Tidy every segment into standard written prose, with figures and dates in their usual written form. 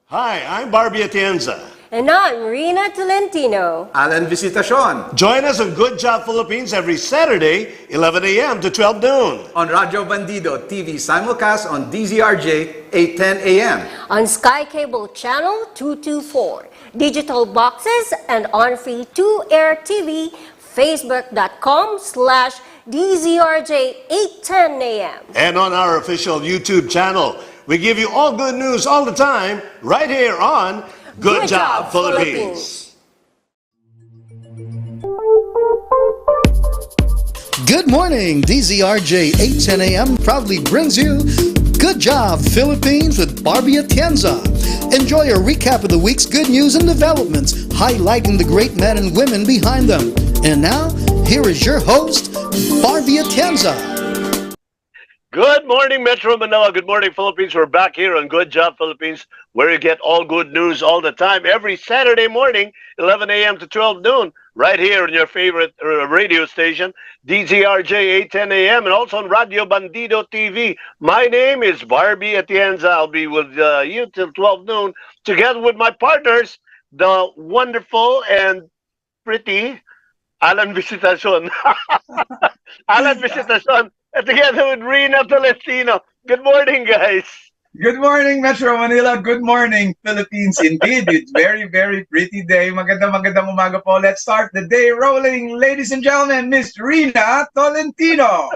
Hi, I'm Barbie Atienza. And I'm Rina Tolentino. 𝗚cie chị𝗱 Join us on Good Job Philippines every Saturday, 11 a.m. to 12 noon. on Radyo Bandido TV simulcast on DZRJ 8:10 a.m. On Sky Cable Channel 224, digital boxes, and on free 2-air TV, facebook.com/DZRJ 810 a.m. And on our official YouTube channel. We give you all good news all the time, right here on Good Job Philippines. Good morning, DZRJ 810 a.m. proudly brings you Good Job Philippines with Barbie Atienza. Enjoy a recap of the week's good news and developments, highlighting the great men and women behind them. And now, here is your host, Barbie Atienza. Good morning, Metro Manila. Good morning, Philippines. We're back here on Good Job Philippines, where you get all good news all the time, every Saturday morning, 11 a.m. to 12 noon, right here on your favorite radio station, DZRJ 810 a.m., and also on Radio Bandido TV. My name is Barbie Atienza. I'll be with you till 12 noon, together with my partners, the wonderful and pretty 𝗚cie chị𝗱. 𝗚cie chị𝗱. And together with Rina Tolentino. Good morning, guys. Good morning, Metro Manila. Good morning, Philippines. Indeed, it's very, very pretty day. Magandang umaga po. Let's start the day rolling. Ladies and gentlemen, Miss Rina Tolentino.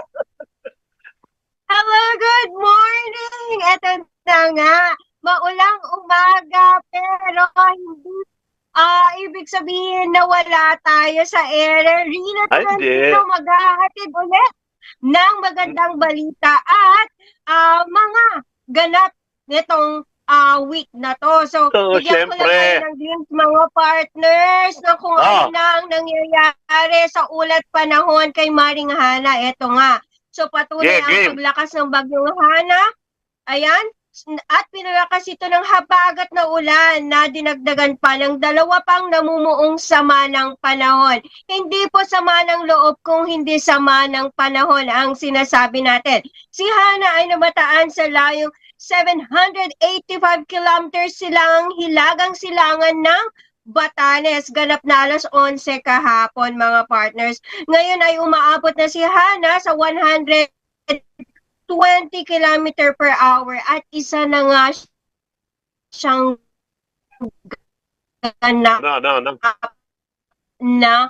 Hello, good morning! Ito na nga, maulang umaga, pero hindi ibig sabihin na wala tayo sa air. Rina Tolentino maghahatid ulit ng magandang balita at mga ganap nitong week na to. So, bigyan ko lang kayo ng glimpse, mga partners, na kung ano na ang nangyayari sa ulat panahon kay Maring Hana. Ito nga. So, patuloy ang paglakas ng bagyong Hana. Ayan. At pinalakas ito ng habagat na ulan na dinagdagan pa ng dalawa pang namumuong sama ng panahon. Hindi po sama ng loob kung hindi sama ng panahon ang sinasabi natin. Si Hana ay namataan sa layong 785 kilometers silang hilagang silangan ng Batanes. Ganap na alas 11 kahapon, mga partners. Ngayon ay umaabot na si Hana sa 120 km per hour at isa na nga siyang ganap na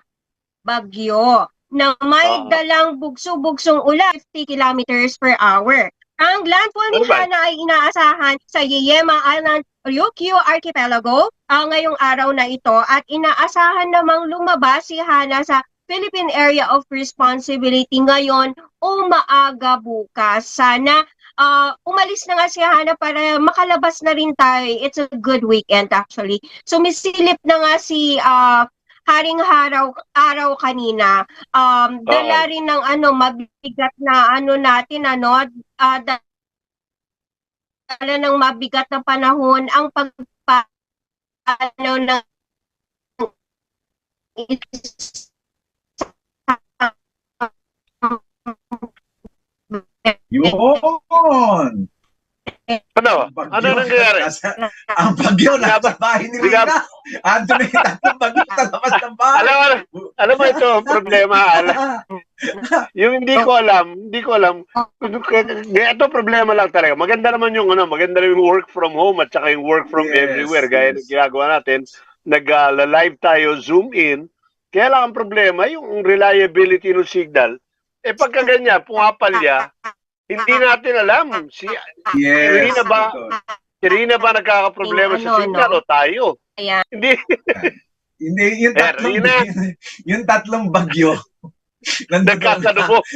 bagyo na may dalang bugso-bugsong ulan 50 km per hour. Ang landfall ni Hana ay inaasahan sa 𝗣𝗵𝗶𝗶𝗽𝗶 Island, Ryukyu Archipelago ngayong araw na ito at inaasahan namang lumabas si Hana sa Philippine Area of Responsibility ngayon o maaga bukas. Sana umalis na nga si Hana para makalabas na rin tayo. It's a good weekend actually. So misilip na nga si Haring Araw kanina. Dala rin ng mabigat na natin dala ng mabigat na panahon ang pagpanaw ng Yun! Ano nangyayari? Ang bagyo nasa bahay ni Rina. Ando na yung tatlong bagyo sa labas ng bahay. Alam mo ito, problema. Yung hindi ko alam. Ito problema lang talaga. Maganda naman yung work from home at saka yung work from everywhere. Gaya ng ginagawa natin. Nag-live tayo, zoom in. Kaya lang ang problema, yung reliability ng signal. Pagka ganyan, pumapalya, hindi natin alam. Si Rina ba nagkakaproblema sa signal o tayo? Hindi. Hindi, yung tatlong bagyo. Nagkasalubong.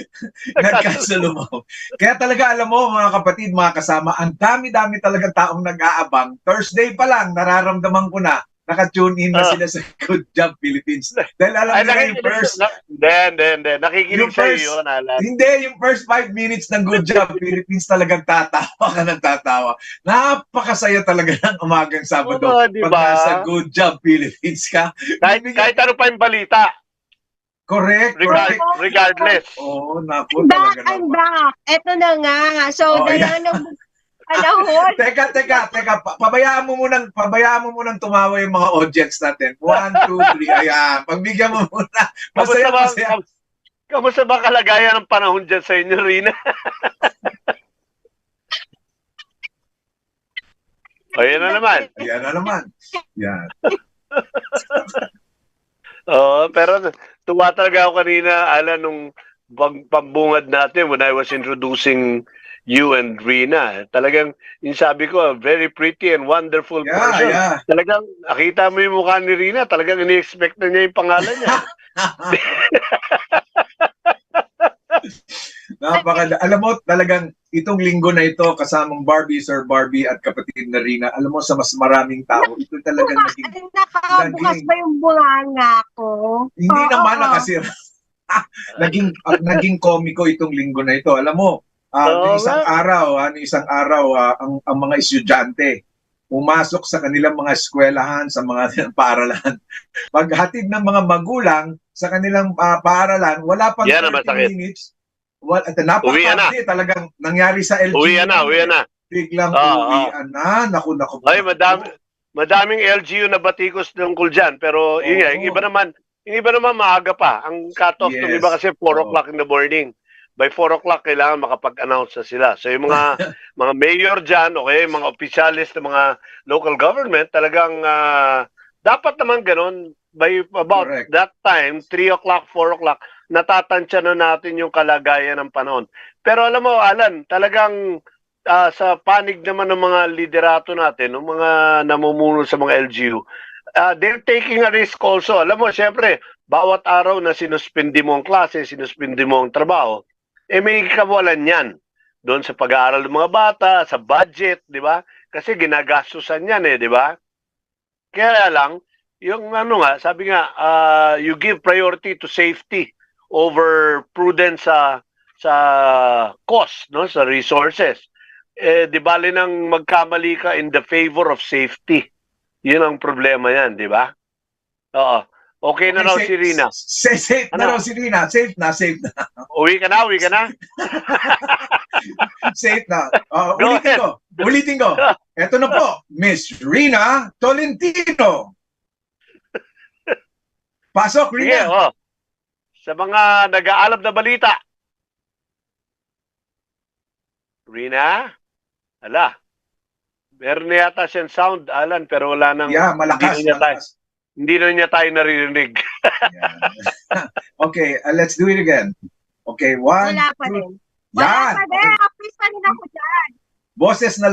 Kaya talaga alam mo mga kapatid, mga kasama, ang dami-dami talaga taong nag-aabang. Thursday pa lang, nararamdaman ko na naka-tune in na sila sa Good Job Philippines. Dahil alam nila yung first... Nakikinig sa iyo. Hindi, yung first 5 minutes ng Good Job Philippines talagang tatawa ka ng tatawa. Napakasaya talaga ng umagang Sabado. Diba? Pag nasa Good Job Philippines ka. Kahit ano pa yung balita. Correct. Regardless. Oo, naku talaga naman. I'm back. Ito na nga. So, panahon. Teka. Pabayaan mo munang tumawa yung mga audience natin. 1, 2, 3. Ayan. Pagbigyan mo muna. Masaya. Kamusta ba kalagayan ng panahon dyan sa inyo, Rina? O, yan na naman. Yan. Pero tuwa talaga ako kanina, Alan, nung pambungad natin when I was introducing you and Rina. Talagang, yung sabi ko, very pretty and wonderful person. Yeah. Talagang, nakita mo yung mukha ni Rina, talagang ini-expect na niya yung pangalan niya. Alam mo, talagang itong linggo na ito, kasamang Barbie, Sir Barbie at kapatid na Rina, alam mo, sa mas maraming tao, ito talagang Nakabukas ba yung bunganga ko? Hindi naman nakasira. Naging komiko itong linggo na ito. Alam mo, isang araw, ang mga estudyante pumasok sa kanilang mga eskwelahan, sa mga paaralan. Paghatid ng mga magulang sa kanilang paaralan, wala pang 30 minutes. Napakabdi talagang nangyari sa LGU. Uwi na. Biglang uwian na. Naku. Ay, madaming LGU na batikos tungkol dyan. Pero yun nga, yung iba naman maaga pa. Ang cut-off ng iba kasi 4 o'clock in the morning. By 4 o'clock, kailangan makapag-announce na sila. So yung mga mayor dyan, okay, mga opisyalis ng mga local government, talagang dapat naman ganun. By about that time, 3 o'clock, 4 o'clock, natatansya na natin yung kalagayan ng panahon. Pero alam mo, Alan, talagang sa panig naman ng mga liderato natin, ng mga namumuno sa mga LGU, they're taking a risk also. Alam mo, siyempre, bawat araw na sinuspindi mo ang klase, sinuspindi mo ang trabaho, may kawalan yan. Doon sa pag-aaral ng mga bata, sa budget, di ba? Kasi ginagastusan yan di ba? Kaya lang, yung sabi nga, you give priority to safety over prudence sa cost, no, sa resources. Di bali nang magkamali ka in the favor of safety. Yun ang problema yan, di ba? Oo. Okay na raw si Rina. Safe na raw si Rina. Safe na. Uwi ka na. Safe na. Ulitin ko. Ito na po, Miss Rina Tolentino. Pasok, Rina. Sige, sa mga nag-aalam na balita. Rina? Ala. Meron na yata siyang sound, Alan, pero wala nang... Yeah, malakas. Hindi na niya tayo naririnig. Okay, let's do it again. Okay, 1, 2... Wala pa din. Please pa rin ako dyan. Boses na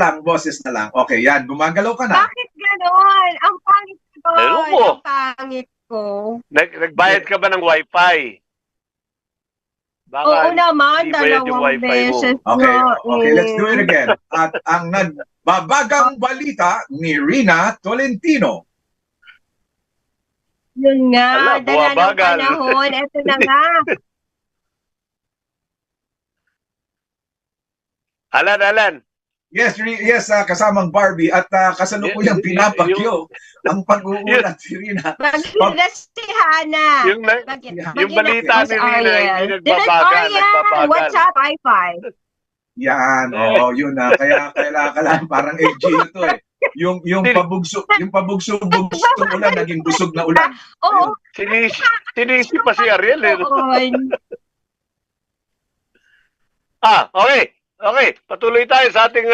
lang. Okay, yan. Gumagalaw ka na. Bakit ganon? Ang pangit ko. Ewan ko. Ang pangit ko. Nagbayad ka ba ng wifi? Baka Oo naman, bayad yung dalawang wifi mo. beses. Okay, let's do it again. At ang nagbabagang balita ni Rina Tolentino. Yun nga, Ala, dala ng buwabagal. panahon. Ito na nga. Alan. Yes, kasamang Barbie at kasalukuyang pinapakyo ang pag-uulat si Rina. Magkita si Hana. Yung balita ni Rina, hindi nagbabagal. What's up, Wi-Fi? Yan, yun na. Kaya kailangan parang LGU to Yung pabugso ulan, naging busog na ulan. Oo. Sinisi pa si Ariel Okay, patuloy tayo sa ating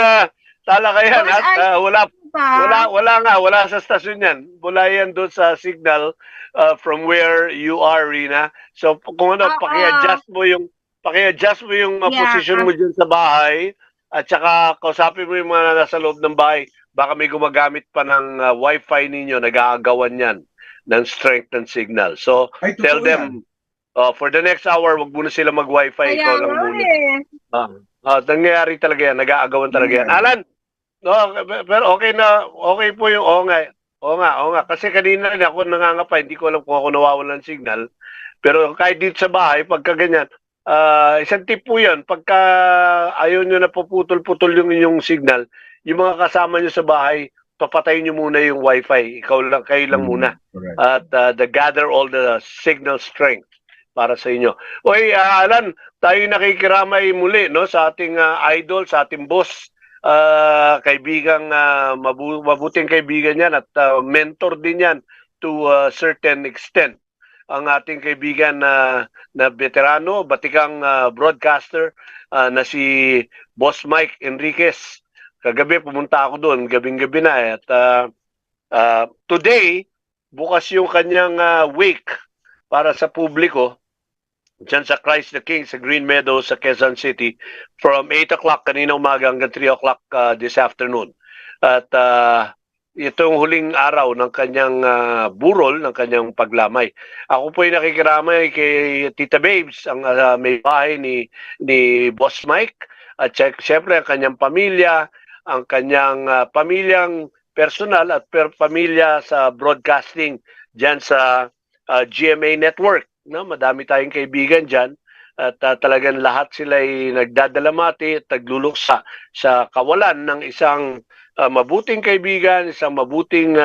talakayan at wala sa stasyon yan. Wala yan doon sa signal from where you are, Rina. So kung paki-adjust mo yung posisyon mo dyan sa bahay at saka kausapin mo yung mga nasa loob ng bahay. Baka may gumagamit pa ng wifi ninyo, nag-aagawan yan ng strength ng signal. So tell them for the next hour, wag muna sila mag-wifi. Ikaw lang muna. Nangyayari talaga yan. Nag-aagawan talaga yan. Alan, pero okay po yung oo nga. Kasi kanina rin ako nangangapa. Hindi ko alam kung ako nawawalan ng signal. Pero kahit dito sa bahay, pagka ganyan, isang tip po yan. Pagka ayaw nyo na puputol-putol yung inyong signal, yung mga kasama nyo sa bahay, papatayin nyo muna yung wifi. Kayo lang muna. At gather all the signal strength para sa inyo. Alan, tayo nakikiramay muli sa ating idol, sa ating boss, kaibigang mabuting kaibigan yan at mentor din yan to a certain extent. Ang ating kaibigan na veterano, batikang broadcaster na si Boss Mike Enriquez. Kagabi pumunta ako doon, gabing-gabi na at today bukas yung kanyang wake para sa publiko dyan sa Christ the King sa Green Meadows sa Quezon City from 8 o'clock kanina umaga hanggang 3 o'clock this afternoon. At itong huling araw ng kanyang burol, ng kanyang paglamay. Ako po ay nakikiramay kay Tita Babes, ang may bahay ni Boss Mike. At siyempre ang kanyang pamilya, ang kanyang pamilyang personal at pamilya sa broadcasting dyan sa GMA Network. No, madami tayong kaibigan dyan at talagang lahat sila ay nagdadalamati at nagluluksa sa kawalan ng isang mabuting kaibigan, isang mabuting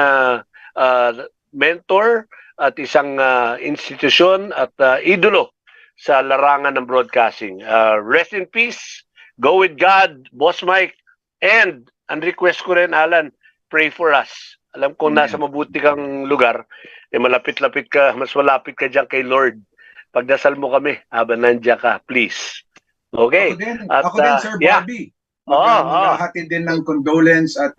mentor at isang institusyon at idolo sa larangan ng broadcasting. Rest in peace, go with God, Boss Mike, and ang request ko rin, Alan, pray for us. Alam ko nasa mabuti kang lugar, malapit-lapit ka, mas malapit ka dyan kay Lord. Pagdasal mo kami habang nandiyan ka, please. Okay? Ako din, Sir Barbie. Maghahatid din ng condolence at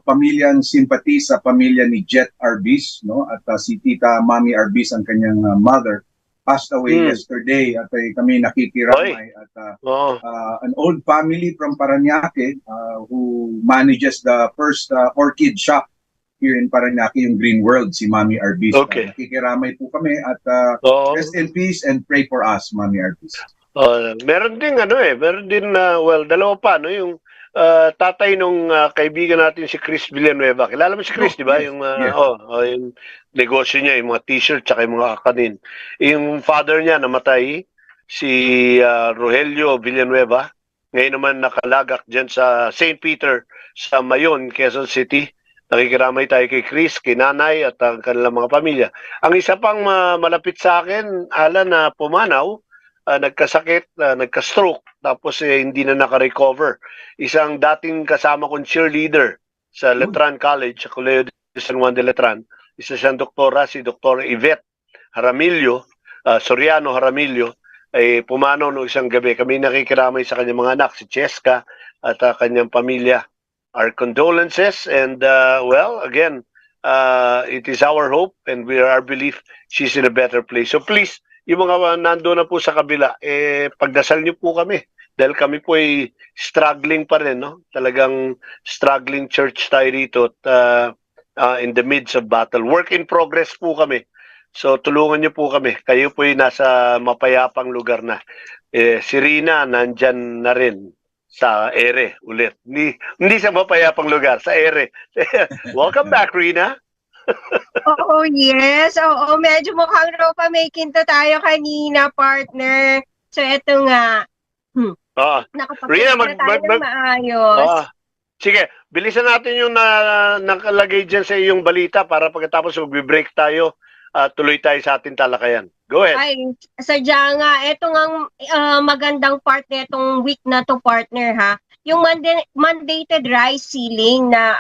pamilyang sympathy sa pamilya ni Jet Arbis, no? At si Tita Mami Arbis, ang kanyang mother, passed away yesterday at kami nakikiramay at an old family from Parañaque who manages the first orchid shop here in Parañaque, yung Green World, si Mami Arbis. Okay. Nakikiramay po kami at rest in peace and pray for us, Mami Arbis. Meron din meron din well, dalawa pa yung tatay nung kaibigan natin si Chris Villanueva. Kilala mo si Chris, di ba? Yes, Yung yes. yung negosyo niya, yung mga t-shirt tsaka yung mga kakanin. Yung father niya namatay, si Rogelio Villanueva. Ngayon naman nakalagak diyan sa St. Peter sa Mayon, Quezon City. Nakikiramay tayo kay Chris, kay nanay at ang kanilang mga pamilya. Ang isa pang malapit sa akin, Alan, na pumanaw, nagkasakit, nagka-stroke, tapos hindi na naka-recover. Isang dating kasama kong cheerleader sa Letran College, sa Colegio de San Juan de Letran. Isa siyang doktora, si Dr. Yvette Jaramillo, Soriano Jaramillo, ay pumanaw noong isang gabi. Kami nakikiramay sa kanyang mga anak, si Cheska at kanyang pamilya. Our condolences and well, again, it is our hope and our belief she's in a better place. So please, yung mga nandoon na po sa kabila, pagdasal niyo po kami dahil kami po ay struggling pa rin, no? Talagang struggling church tayo rito at in the midst of battle. Work in progress po kami. So tulungan niyo po kami. Kayo po ay nasa mapayapang lugar na. Si Rina nandyan na rin sa ere ulit. Hindi sa mapayapang lugar, sa ere. Welcome back, Rina. Oo, yes. Oo, medyo mukhang ropa may kinto tayo kanina, partner. So, eto nga. Rina, Nakapagpunta tayo ng maayos. Sige, bilisan natin yung nakalagay dyan sa iyong balita para pagkatapos mag-break tayo, tuloy tayo sa ating talakayan. Go ahead. Ay, sadya nga. Ito nga magandang part na itong week na to, partner, ha. Yung mandated rice ceiling na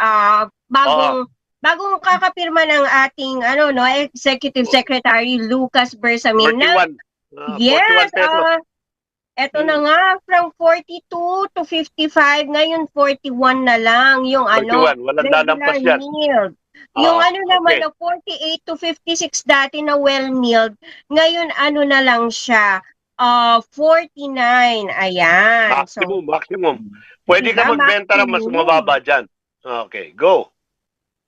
bagong kakapirma ng ating Executive Secretary Lucas Bersamin. 41. Yes, 41 pesos. eto na nga, from 42 to 55, ngayon 41 na lang yung 41, walang lalampas yan. milled. Yung naman na 48 to 56 dati na well-milled, ngayon na lang siya, 49, ayan. Maximum. Pwede ka magbenta ng mas mababa dyan. Okay, go.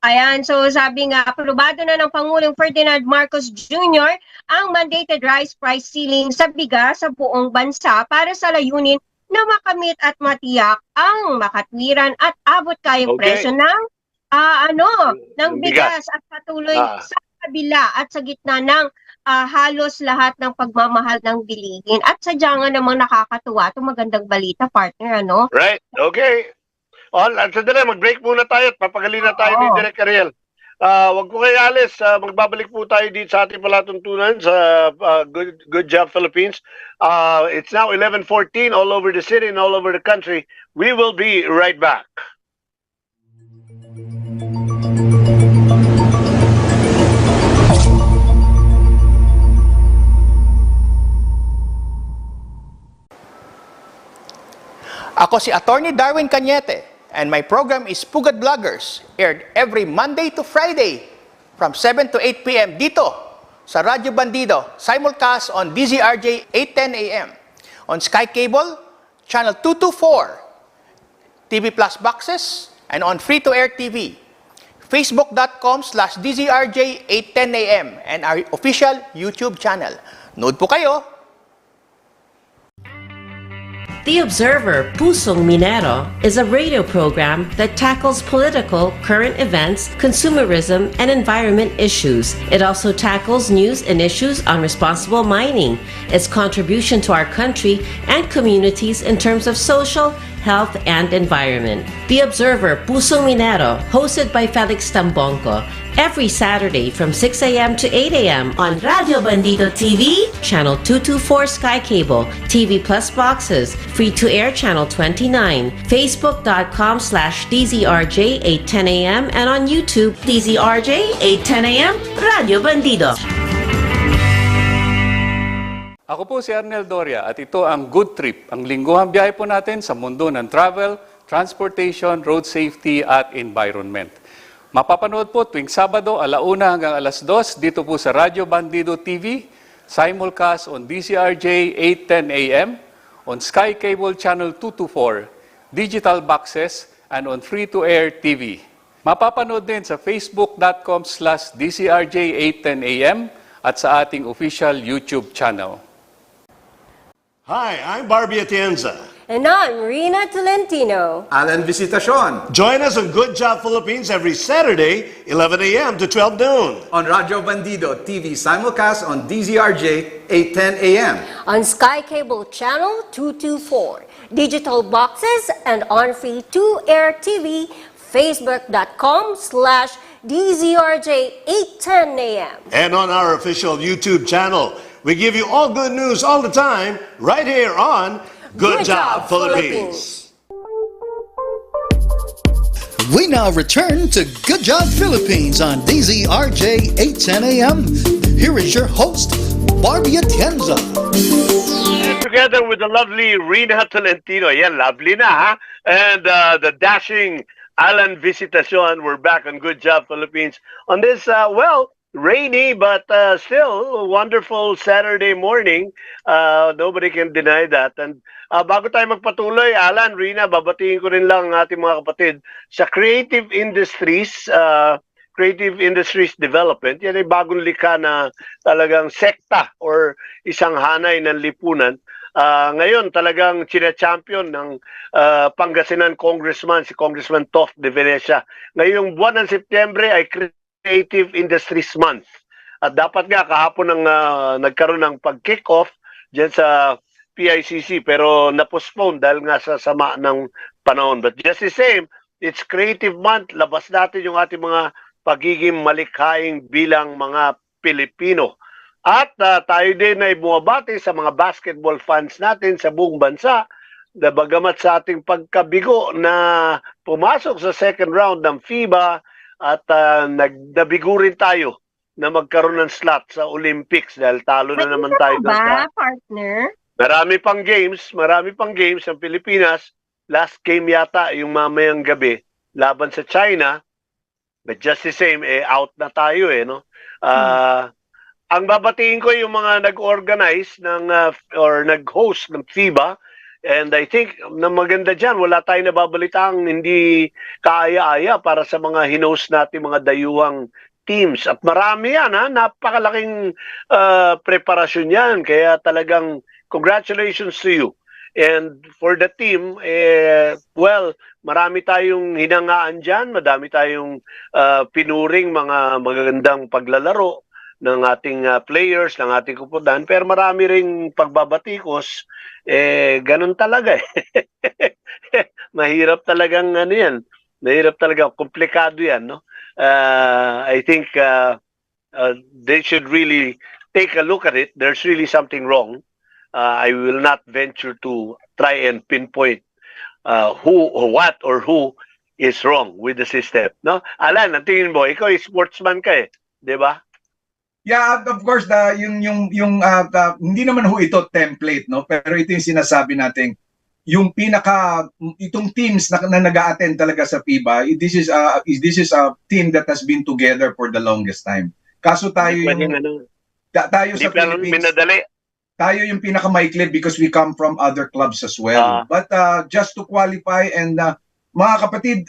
Ayan, so sabi nga, aprobado na ng Pangulong Ferdinand Marcos Jr. ang mandated rice price ceiling sa bigas sa buong bansa para sa layunin na makamit at matiyak ang makatwiran at abot kayang presyo ng bigas at patuloy sa kabila at sa gitna ng halos lahat ng pagmamahal ng bilihin. At sadya nga namang nakakatuwa itong magandang balita, partner, ano? Right, okay. Sandali, mag-break muna tayo at papagalin na tayo ni Direk Ariel. Wag po kayo alis. Magbabalik po tayo dito sa ating palatuntunan sa Good Job Philippines. It's now 11:14 all over the city and all over the country. We will be right back. Ako si Attorney Darwin Cañete, and my program is Pugad Vloggers, aired every Monday to Friday from 7 to 8 p.m. dito sa Radyo Bandido, simulcast on DZRJ 8:10 a.m. on Sky Cable, Channel 224, TV Plus boxes, and on free-to-air TV, facebook.com/DZRJ 8:10 a.m. and our official YouTube channel. Nood po kayo! The Observer Pusong Minero is a radio program that tackles political, current events, consumerism, and environment issues. It also tackles news and issues on responsible mining, its contribution to our country and communities in terms of social, health, and environment. The Observer Pusong Minero, hosted by Felix Tambongco, every Saturday from 6 a.m. to 8 a.m. on Radio Bandido TV, Channel 224 Sky Cable, TV Plus boxes, free-to-air Channel 29, Facebook.com/DZRJ 8:10 a.m. and on YouTube, DZRJ 8:10 a.m. Radio Bandido. Ako po si Arnel Doria at ito ang Good Trip, ang lingguhang biyahe po natin sa mundo ng travel, transportation, road safety at environment. Mapapanood po tuwing Sabado, 1:00 hanggang 2:00 dito po sa Radyo Bandido TV, simulcast on DZRJ 8:10 a.m., on Sky Cable Channel 224, digital boxes, and on free-to-air TV. Mapapanood din sa facebook.com/DZRJ 8:10 a.m. at sa ating official YouTube channel. Hi, I'm Barbie Atienza. And I'm Rina Tolentino. 𝗚cie chị𝗱. Join us on Good Job Philippines every Saturday, 11 a.m. to 12 noon. On Radyo Bandido TV simulcast on DZRJ 8:10 a.m. On Sky Cable Channel 224, digital boxes, and on free 2-air TV, facebook.com/DZRJ 8:10 a.m. And on our official YouTube channel, we give you all good news all the time, right here on Good Job Philippines. We now return to Good Job Philippines on DZRJ 8:10 a.m. Here is your host, Barbie Atienza. Together with the lovely Rina Tolentino. Yeah, lovely na, ha? And the dashing 𝗚cie chị𝗱, we're back on Good Job Philippines on this, rainy but still wonderful Saturday morning. Nobody can deny that. And bago tayo magpatuloy, Alan, Rina, babatiin ko rin lang ang ating mga kapatid sa Creative Industries Development. Yan ay bagong likha na talagang sekta or isang hanay ng lipunan. Ngayon talagang champion ng Pangasinan Congressman, si Congressman Tof de Venecia. Ngayong buwan ng Setyembre ay Creative Industries Month. At dapat nga kahapon nagkaroon ng pag-kick off diyan sa PICC pero na-postpone dahil nga sa sama ng panahon. But just the same, it's Creative Month. Labas natin yung ating mga pagiging malikhaing bilang mga Pilipino. At tayo din ay bumabati sa mga basketball fans natin sa buong bansa na bagamat sa ating pagkabigo na pumasok sa second round ng FIBA at nabigo rin tayo na magkaroon ng slot sa Olympics dahil talo na naman tayo. Ba, partner? Marami pang games ng Pilipinas. Last game yata yung mamayang gabi laban sa China. But just the same, out na tayo no? Ang babatiin ko yung mga nag-organize or nag-host ng FIBA. And I think na maganda dyan, wala tayong nababalitang hindi kaaya-aya para sa mga hinost natin mga dayuhang teams. At marami yan, napakalaking preparasyon yan. Kaya talagang congratulations to you. And for the team, marami tayong hinangaan dyan, madami tayong pinuring mga magagandang paglalaro ng ating players, ng ating kupunan, pero marami ring Mahirap talaga, komplikado 'yan, no? I think they should really take a look at it. There's really something wrong. I will not venture to try and pinpoint who or what or who is wrong with the system, no? Alan, ang tingin mo, ikaw ay sportsman ka eh, 'di ba? Yeah, of course, hindi naman ho ito template, no? Pero ito yung sinasabi natin, yung itong teams na nag-a-attend talaga sa FIBA, this is a team that has been together for the longest time. Kaso tayo tayo sa Philippines, tayo yung pinakamaikli because we come from other clubs as well. But just to qualify and mga kapatid,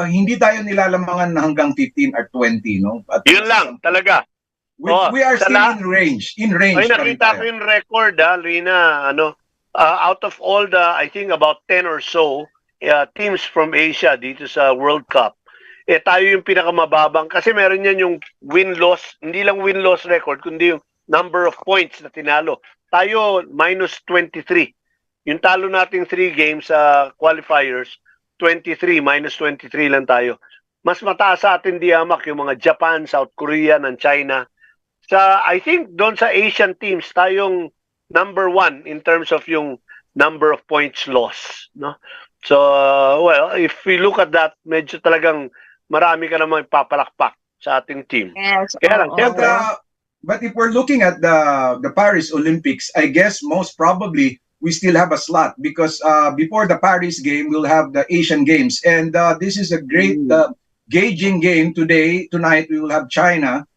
hindi tayo nilalamangan hanggang 15 or 20, no? At yun lang, talaga. We are still in range. Ay, nakita ko yung record, Rina, out of all the, I think about 10 or so teams from Asia dito sa World Cup, tayo yung pinakamababang kasi meron yan yung win-loss, hindi lang win-loss record, kundi yung number of points na tinalo. Tayo, minus 23. Yung talo nating 3 games sa qualifiers, 23, minus 23 lang tayo. Mas mataas sa atin diamak yung mga Japan, South Korea, and China. I think doon sa Asian teams, tayong number 1 in terms of yung number of points lost. No? So, well, if we look at that, medyo talagang marami ka namang ipapalakpak sa ating team. Yes. Kaya lang, but if we're looking at the Paris Olympics, I guess most probably we still have a slot because before the Paris game, we'll have the Asian Games. And this is a great gauging game today. Tonight, we will have China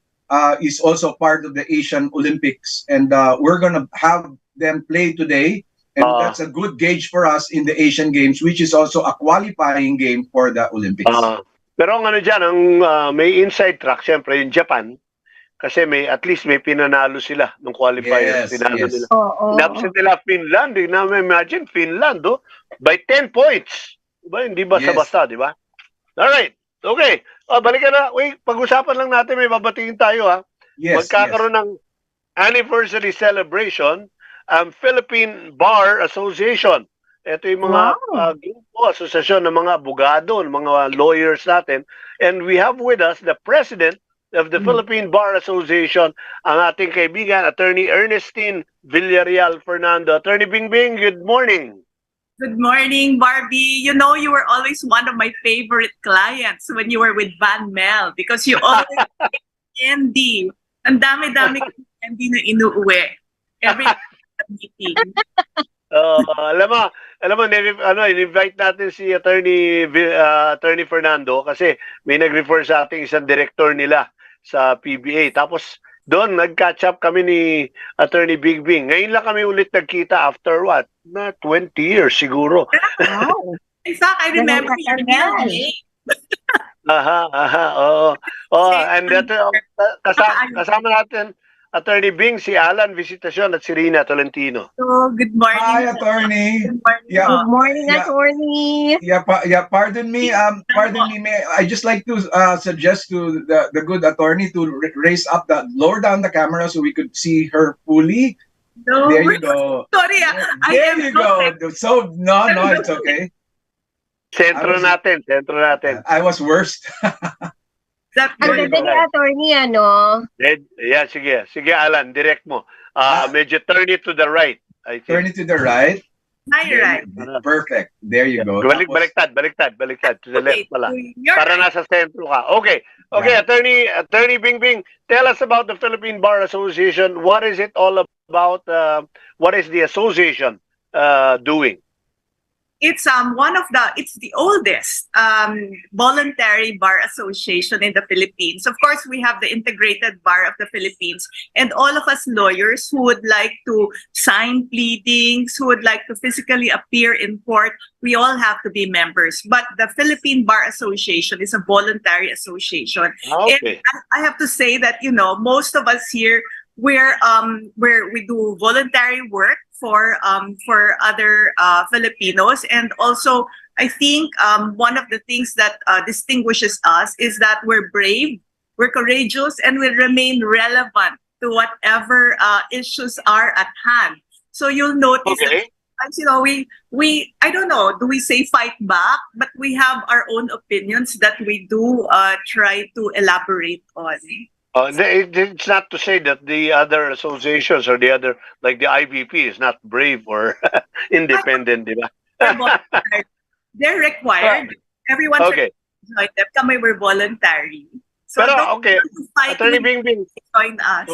is also part of the Asian Olympics. And we're going to have them play today. And that's a good gauge for us in the Asian Games, which is also a qualifying game for the Olympics. Pero ang dyan, may inside track, siyempre, yung Japan, kasi at least may pinanalo sila nung qualifier. Pinanalo nila. Napsin nila Finland, hindi namin imagine, Finland, by 10 points. Diba? Hindi basta-basta, di ba? Alright, okay. Balikan na. Wait, pag-usapan lang natin, may babatingin tayo, ha? Magkakaroon ng anniversary celebration ang Philippine Bar Association. Ito yung mga grupo, asosasyon ng mga abogado, ng mga lawyers natin. And we have with us the president of the Philippine Bar Association, ang ating kaibigan, Attorney Ernestine Villarreal Fernando. Attorney Bingbing, good morning. Good morning, Barbie. You know, you were always one of my favorite clients when you were with @𝗣𝗵𝗶𝗹𝗶𝗀 because you always candy. Ang dami-dami candy na inuuwi. Every meeting. Alam mo, invite natin si Attorney Fernando kasi may nag-refer sa ating isang director nila sa PBA. Tapos doon nag-catch up kami ni Attorney Bingbing. Ngayon lang kami ulit nagkita after what? 20 years siguro. Wow. In fact, I remember your name. And kasama natin Attorney Bing, si Alan Visitacion at si Rina Tolentino. So, good morning. Hi, Attorney. Good morning. Good morning, Attorney. Pardon me. May I just like to suggest to the good attorney to raise up lower down the camera so we could see her fully. No, there you go. Sorry, there you go. So no, it's okay. Sentro natin. I was worst. Ang ganda ni Attorney, Yeah, sige Alan, direct mo. Medyo turn it to the right, I think. Turn it to the right? Hi, right. Perfect. There you go. Baliktad. To the left pala. Para nasa sentro ka. Okay, Attorney Bingbing, tell us about the Philippine Bar Association. What is it all about? What is the association doing? It's the oldest voluntary bar association in the Philippines. Of course, we have the Integrated Bar of the Philippines, and all of us lawyers who would like to sign pleadings, who would like to physically appear in court, we all have to be members. But the Philippine Bar Association is a voluntary association. Okay. And I have to say that, most of us here, we do voluntary work for other Filipinos, and also I think one of the things that distinguishes us is that we're brave, we're courageous, and we remain relevant to whatever issues are at hand. So you'll notice that sometimes, I don't know, do we say fight back? But we have our own opinions that we do try to elaborate on. It's not to say that the other associations or the other, like the IVP, is not brave or independent, di ba? They're required. Everyone's Okay. required to join them. Kami were voluntary. So Pero, don't okay, fight Attorney with Bingbing, join us.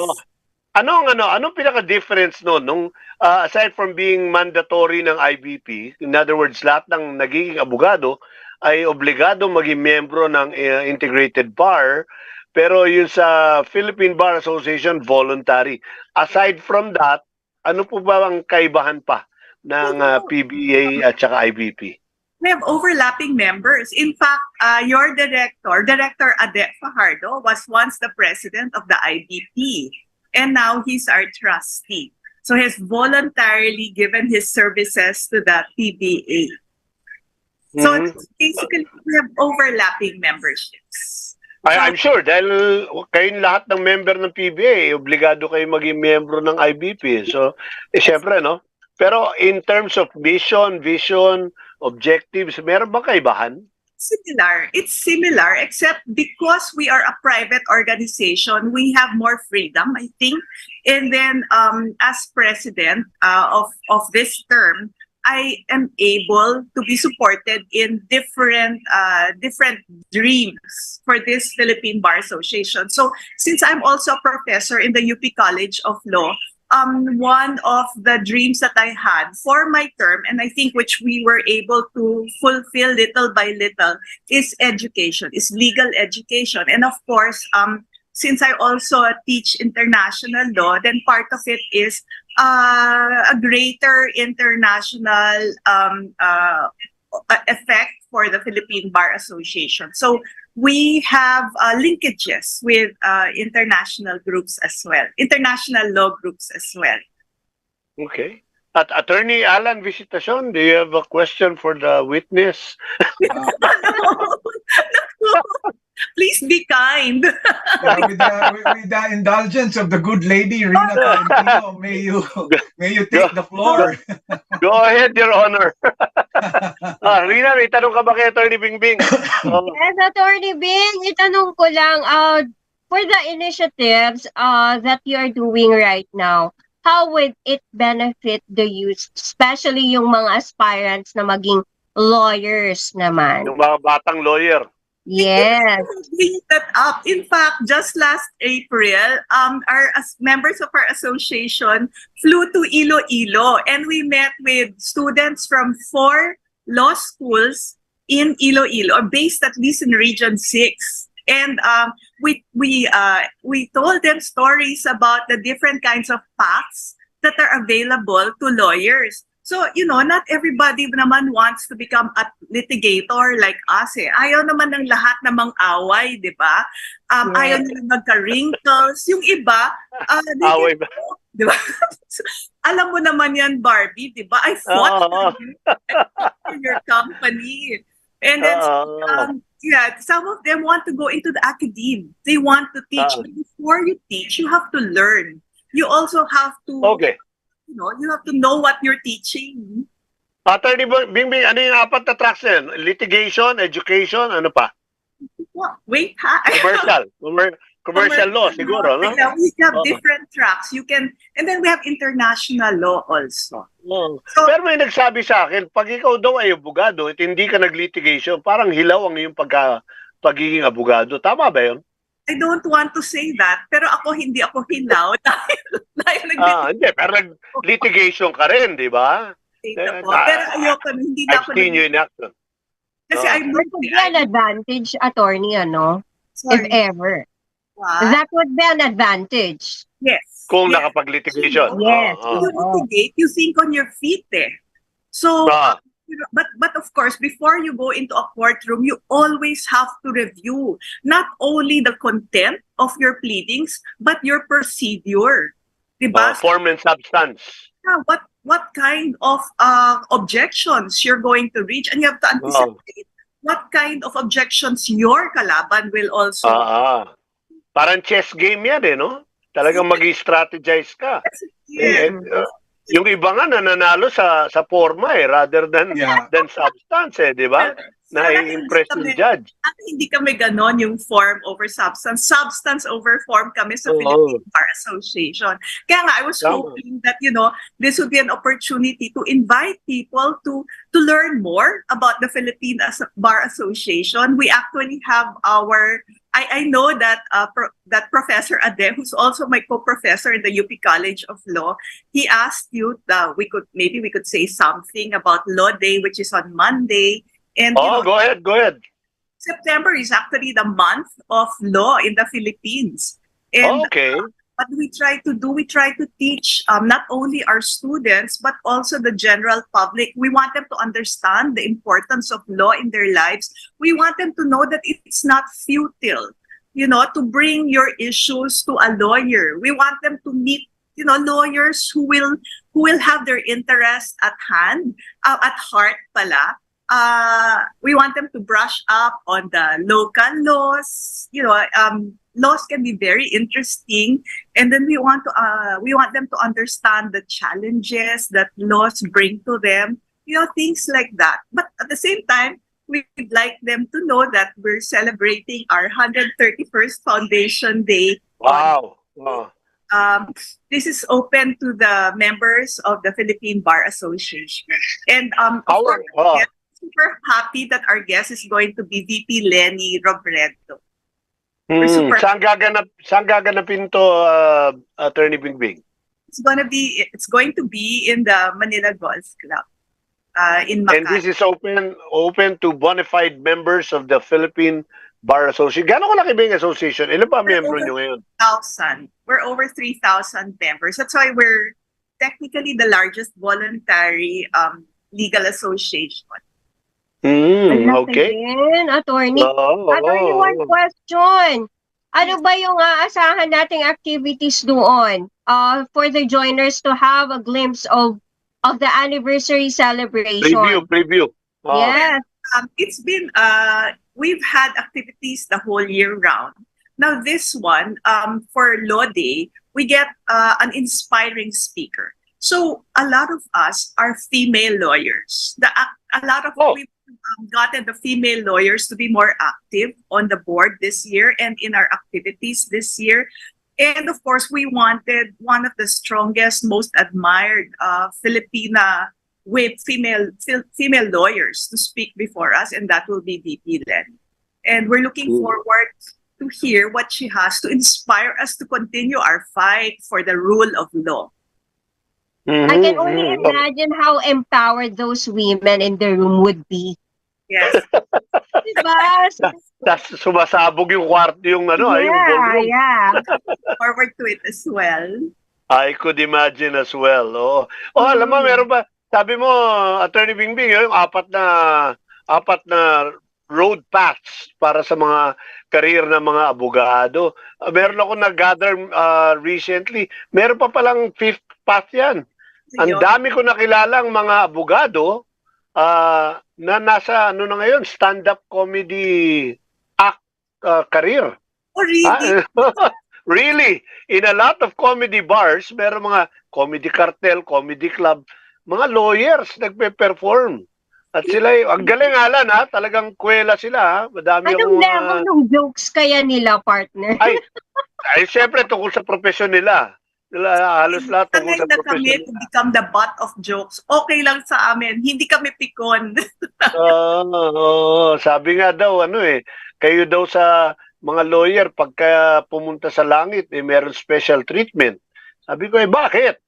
anong pinaka-difference nung aside from being mandatory ng IBP, in other words, lahat ng nagiging abogado ay obligado maging miyembro ng integrated bar, pero yung sa Philippine Bar Association, voluntary. Aside from that, ano po ba ang kaibahan pa ng PBA at saka IBP? We have overlapping members. In fact, your Director Ade Fajardo, was once the president of the IBP, and now he's our trustee. So he's voluntarily given his services to the PBA. So basically, we have overlapping memberships. I'm sure, dahil kayong lahat ng member ng PBA, obligado kayo maging membro ng IBP. So, syempre, no? Pero in terms of mission, vision, objectives, meron ba kaibahan? Similar. It's similar, except because we are a private organization, we have more freedom, I think. And then, as president of this term, I am able to be supported in different dreams for this Philippine Bar Association. So, since I'm also a professor in the UP College of Law, one of the dreams that I had for my term, and I think which we were able to fulfill little by little, is education, is legal education. And of course, since I also teach international law, then part of it is a greater international effect for the Philippine Bar Association. So we have linkages with international groups as well, international law groups as well. Okay. At Attorney Alan Visitacion, do you have a question for the witness? Please be kind. With the indulgence of the good lady, Rina Tolentino, may you take the floor. Go ahead, Your Honor. Rina, may tanong ka ba kay Attorney Bingbing? Yes, Attorney Bing, itanong ko lang, for the initiatives that you're doing right now, how would it benefit the youth, especially yung mga aspirants na maging lawyers naman? Yung mga batang lawyer. Yes. Bring that up. In fact, just last April, members of our association flew to Iloilo, and we met with students from 4 law schools in Iloilo, based at least in Region 6. And we told them stories about the different kinds of paths that are available to lawyers. So, not everybody naman wants to become a litigator like us. Ayaw naman ng lahat namang away, di ba? Ayaw nila magka-wrinkles. Yung iba, Away ba? Di ba? Alam mo naman yan, Barbie, di ba? I fought for your company. And then, some of them want to go into the academe. They want to teach. But before you teach, you have to learn. You also have to... Okay. You have to know what you're teaching. Attorney Bingbing, ano yung 4 na tracks yan? Litigation, education, ano pa? Wait, ha? Commercial law, siguro, no? Yeah, we have different tracks. And then we have international law also. So, pero may nagsabi sa akin, pag ikaw daw ay abogado at hindi ka nag-litigation, parang hilaw ang iyong pagiging abogado. Tama ba yun? I don't want to say that, pero hindi ako hilaw dahil hindi, pero litigation ka rin, di ba? Pero ayoko, hindi na ako. I've seen you in action. Kasi that would be an advantage, attorney, if ever. That would be an advantage. Yes. Kung nakapag-litigation. Yes. You litigate, you think on your feet So, but of course, before you go into a courtroom, you always have to review not only the content of your pleadings, but your procedure. Diba? Form and substance. What kind of objections you're going to reach, and you have to anticipate what kind of objections your kalaban will also. Parang chess game yan no? Talagang mag-strategize ka. Yung iba nga nananalo sa forma rather than substance di ba? Na-impress yung judge. At hindi kami ganon yung form over substance. Substance over form kami sa Philippine Bar Association. Kaya nga, I was hoping that, this would be an opportunity to invite people to learn more about the Philippine Bar Association. We actually have I know that that Professor Ade, who's also my co-professor in the UP College of Law, he asked you that we could say something about Law Day, which is on Monday. And go ahead. September is actually the month of law in the Philippines. And what we try to teach not only our students, but also the general public. We want them to understand the importance of law in their lives. We want them to know that it's not futile, to bring your issues to a lawyer. We want them to meet, lawyers who will have their interest at heart pala. We want them to brush up on the local laws. Laws can be very interesting, and then we want them to understand the challenges that laws bring to them. Things like that. But at the same time, we'd like them to know that we're celebrating our 131st Foundation Day. Wow. This is open to the members of the Philippine Bar Association. And super happy that our guest is going to be VP Lenny Robredo. Saan gaganapin to, Attorney Bingbing? It's going to be in the Manila Golf Club in Makati. And this is open to bona fide members of the Philippine Bar Association. Gano'ng kalaki ba yung association? Ilan pa membro nyo ngayon? 3,000. We're over 3,000 members. That's why we're technically the largest voluntary legal association. Okay. Attorney. Attorney, one question. Ano ba yung aasahan nating activities doon for the joiners to have a glimpse of the anniversary celebration? Preview. Yes. It's been, we've had activities the whole year round. Now this one, for Law Day, we get an inspiring speaker. So a lot of us are female lawyers. We've gotten the female lawyers to be more active on the board this year and in our activities this year. And of course, we wanted one of the strongest, most admired Filipina with female lawyers to speak before us, and that will be VP Len. And we're looking forward to hear what she has to inspire us to continue our fight for the rule of law. I can only imagine how empowered those women in the room would be. Yes. Diba? Tapos sumasabog yung kwarto, yung yung ballroom. Yeah. Forward to it as well. I could imagine as well. Alam mo, meron ba? Sabi mo, Attorney Bingbing, yung apat na road paths para sa mga career ng mga abogado. Meron ako nag-gather recently. Meron pa palang fifth path yan. Ang dami ko nakilalang mga abogado na nasa na ngayon, stand-up comedy act career. Oh, really? Really? In a lot of comedy bars, meron mga comedy cartel, comedy club, mga lawyers nagpe-perform. At sila, ang galing Alan talagang kwela sila Madami Anong level ng jokes kaya nila, partner? Ay, syempre tungkol sa profesyon nila. Halos lahat tungkol sa profesyon kami to become the butt of jokes. Okay lang sa amin. Hindi kami pikon. Sabi nga daw, kayo daw sa mga lawyer, pagka pumunta sa langit, meron special treatment. Sabi ko, bakit?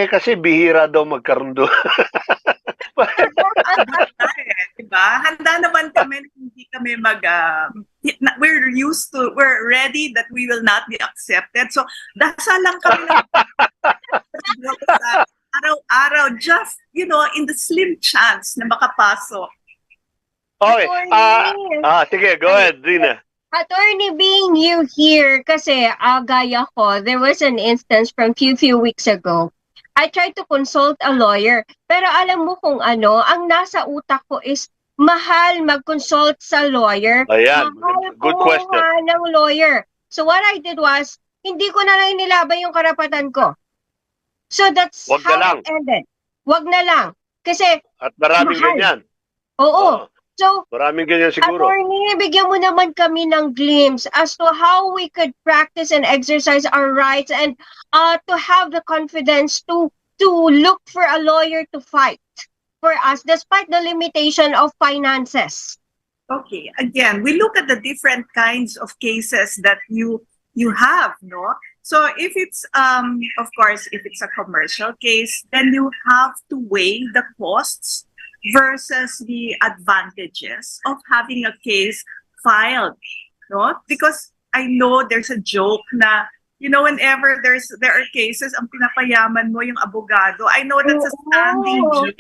Kasi bihira daw magkaroon doon. Diba? Handa naman kami, hindi kami we're ready that we will not be accepted. So, dasal lang kami araw-araw, just, in the slim chance na makapasok. Okay. Sige, go ahead, Rina. Attorney, being you here, kasi gaya ko, there was an instance from few weeks ago. I tried to consult a lawyer, pero alam mo kung ang nasa utak ko is mahal mag-consult sa lawyer. Ayan, good question. Mahal ng lawyer. So what I did was, hindi ko na lang nilaban yung karapatan ko. So that's Wag na how lang. it ended. Wag na lang. Kasi, At maraming mahal. ganyan. Oo. So, Maraming ganyan siguro. attorney, bigyan mo naman kami ng glimpse as to how we could practice and exercise our rights and to have the confidence to look for a lawyer to fight for us despite the limitation of finances. Okay, again, we look at the different kinds of cases that you have, no? So if it's of course, if it's a commercial case, then you have to weigh the costs versus the advantages of having a case filed, no? Because I know there's a joke na, you know, whenever there are cases, ang pinapayaman mo yung abogado. I know that's a standing joke.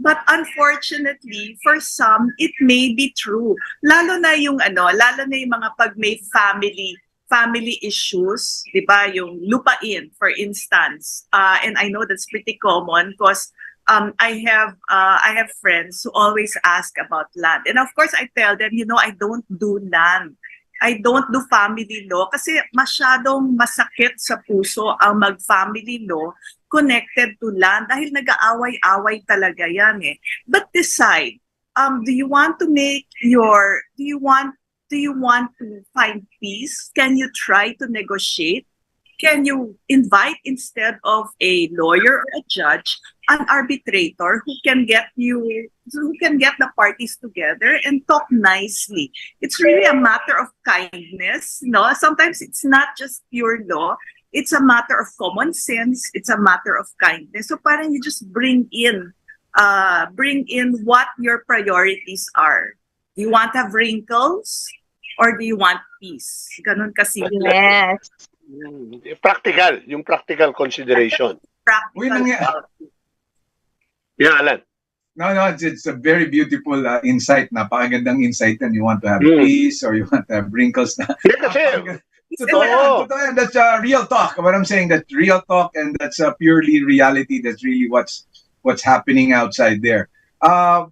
But unfortunately, for some, it may be true. Lalo na yung mga pag may family issues, di ba? Yung lupain, for instance. And I know that's pretty common because I have friends who always ask about land. And of course, I tell them, you know, I don't do land. I don't do family law kasi masyadong masakit sa puso ang mag-family law connected to land dahil nag-aaway-away talaga yan eh. But decide, do you want to find peace? Can you try to negotiate? Can you invite, instead of a lawyer or a judge, an arbitrator who can get the parties together and talk nicely? It's really a matter of kindness, no? Sometimes it's not just pure law. It's a matter of common sense. It's a matter of kindness. So parang you just bring in what your priorities are. Do you want to have wrinkles or do you want peace? Ganun kasi. Yes. Practical, yung practical consideration. Uy, Yeah, Alan. No, it's a very beautiful insight. Napakagandang insight yan. You want to have peace or you want to have wrinkles na. Yeah, kasi, Totoo yan. That's real talk. What I'm saying, that's real talk and that's purely reality. That's really what's happening outside there.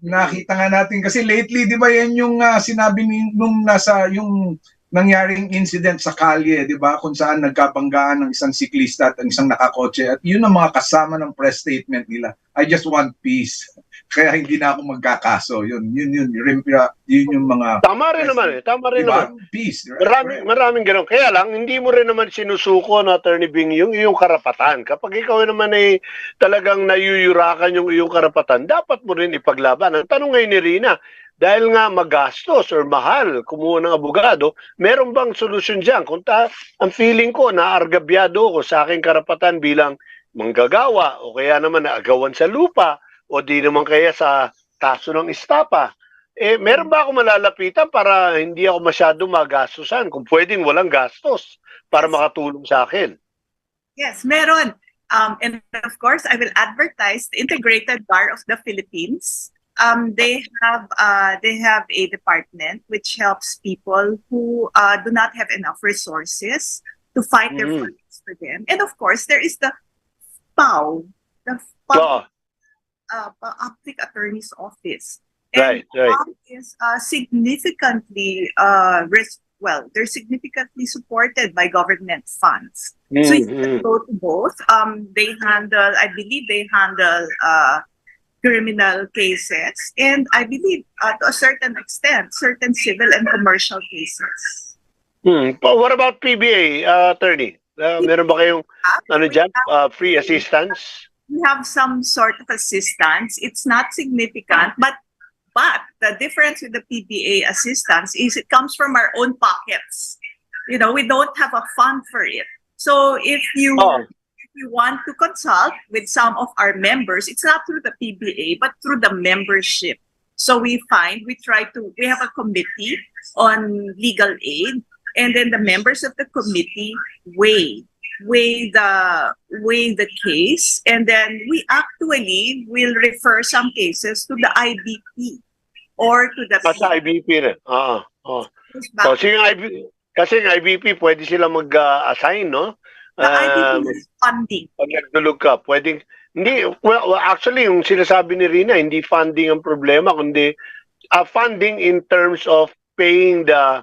Nakita nga natin kasi lately, di ba yan yung sinabi nung nasa yung nangyaring incident sa kalye, di ba? Kung saan nagkabanggaan ng isang siklista at isang nakakotse. At yun ang mga kasama ng press statement nila. I just want peace. Kaya hindi na ako magkakaso. Yun yung mga... Tama rin naman eh. Tama rin diba? naman. Peace. Right? Maraming ganun. Kaya lang, hindi mo rin naman sinusuko na Attorney Bing yung iyong karapatan. Kapag ikaw naman ay talagang nayuyurakan yung iyong karapatan, dapat mo rin ipaglaban. Ang tanong ngayon ni Rina, dahil nga magastos or mahal kumuha ng abogado, meron bang solusyon dyan? Kung ang feeling ko na argabyado ko sa aking karapatan bilang manggagawa o kaya naman naagawan sa lupa o di naman kaya sa kaso ng estapa, meron ba ako malalapitan para hindi ako masyado magastusan? Kung pwedeng walang gastos para makatulong sa akin. Yes, meron. And of course, I will advertise the Integrated Bar of the Philippines. They have a department which helps people who do not have enough resources to fight their fights for them. And of course, there is the PAO, the Public Attorney's Office. And Right. PAO is significantly they're significantly supported by government funds. So you can go to both. I believe they handle criminal cases, and I believe to a certain extent, certain civil and commercial cases. But what about PBA, attorney? Meron ba kayong free assistance? We have some sort of assistance. It's not significant, but the difference with the PBA assistance is it comes from our own pockets. You know, we don't have a fund for it. So if you want to consult with some of our members, it's not through the PBA, but through the membership. So we have a committee on legal aid, and then the members of the committee weigh the case, and then we actually will refer some cases to the IBP or to the Sa IBP rin. Kasi yung IBP, pwede sila mag-assign, no? The IBP is funding. Pag nagdulog ka, pwedeng, hindi, well, actually, yung sinasabi ni Rina, hindi funding ang problema, kundi funding in terms of paying the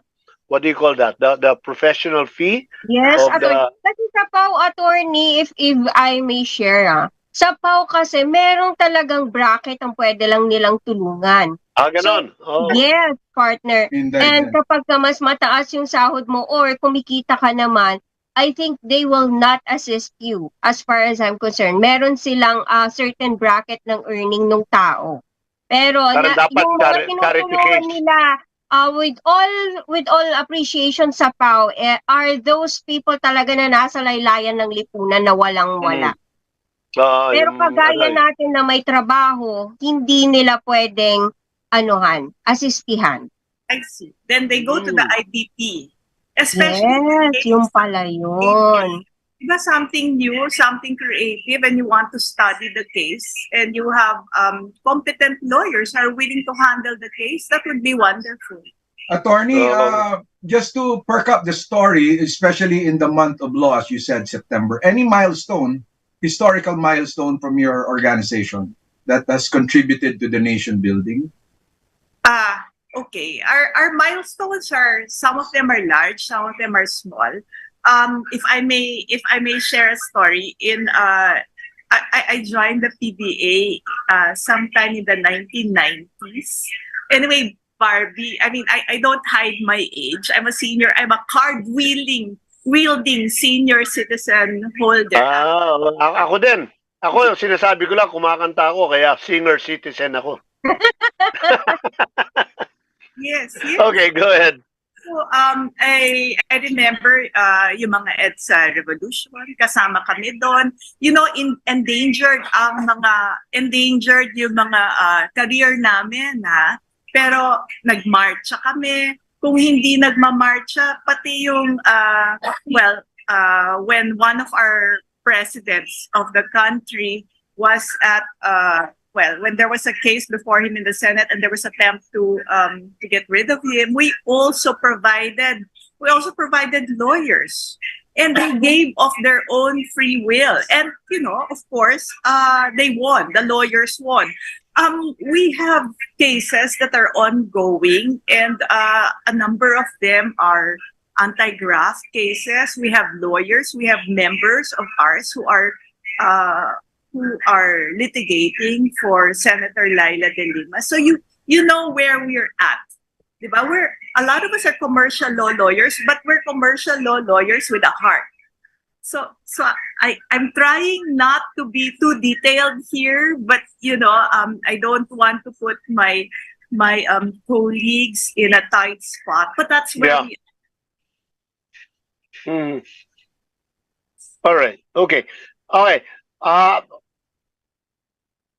what do you call that? The professional fee Yes, of attorney. the Kasi sa PAW, attorney, if I may share, sa PAW kasi merong talagang bracket ang pwede lang nilang tulungan. ganon. Oh. Yes, partner. Indeed, And yeah. kapag ka mas mataas yung sahod mo or kumikita ka naman, I think they will not assist you as far as I'm concerned. Meron silang certain bracket ng earning ng tao. Pero Parang dapat yung mga tinutulungan clarification. nila, with all appreciation sa PAW, are those people talaga na nasa laylayan ng lipunan na walang-wala. Pero kagaya natin na may trabaho, hindi nila pwedeng asistihan. I see. Then they go to the IDP. Especially Yes, yung pala yun. diba, something new, something creative, and you want to study the case, and you have competent lawyers who are willing to handle the case, that would be wonderful. Attorney, just to perk up the story, especially in the month of law, as you said, September, any milestone, historical milestone from your organization that has contributed to the nation building? Okay. Our milestones are, some of them are large, some of them are small. If I may share a story, I joined the PBA sometime in the 1990s. Anyway, Barbie, I mean, I don't hide my age. I'm a senior. I'm a wielding senior citizen holder. Ako din. Ako, sinasabi ko lang, kumakanta ako, kaya senior citizen ako. Yes. Okay, go ahead. So, I remember yung mga EDSA revolution, kasama kami doon. You know, endangered yung mga career namin, ha? Pero nagmarcha kami. Kung hindi nagmamarcha, pati yung, when one of our presidents of the country was at, when there was a case before him in the Senate and there was attempt to get rid of him, we also provided lawyers, and they gave of their own free will. And you know, of course, they won. The lawyers won. We have cases that are ongoing, and a number of them are anti-graft cases. We have lawyers. We have members of ours who are litigating for Senator Laila de Lima. So you know where we're at. Diba? A lot of us are commercial law lawyers, but we're commercial law lawyers with a heart. So I'm trying not to be too detailed here, but you know, I don't want to put my colleagues in a tight spot, but that's where we are. All right. Okay.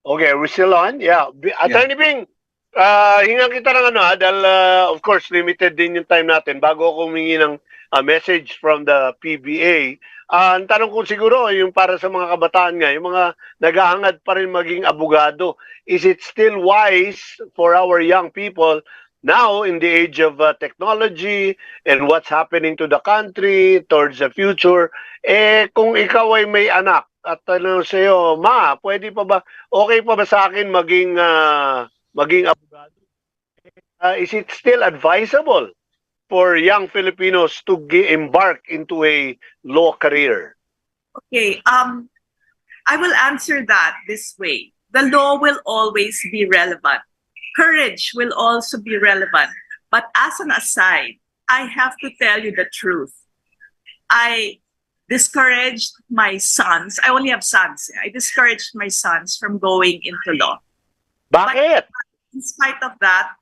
Okay, we're still on? Yeah. Attorney Bing, hingan kita ng dahil of course limited din yung time natin bago ako humingi ng message from the PBA. Ang tanong ko siguro yung para sa mga kabataan nga, yung mga naghahangad pa rin maging abogado, is it still wise for our young people now in the age of technology and what's happening to the country towards the future, kung ikaw ay may anak at tanong sa'yo, ma, pwede pa ba, okay pa ba sa akin maging abogado? Is it still advisable for young Filipinos to embark into a law career? Okay, I will answer that this way. The law will always be relevant. Courage will also be relevant. But as an aside, I have to tell you the truth. I discouraged my sons. I only have sons. I discouraged my sons from going into law. Bakit? But in spite of that,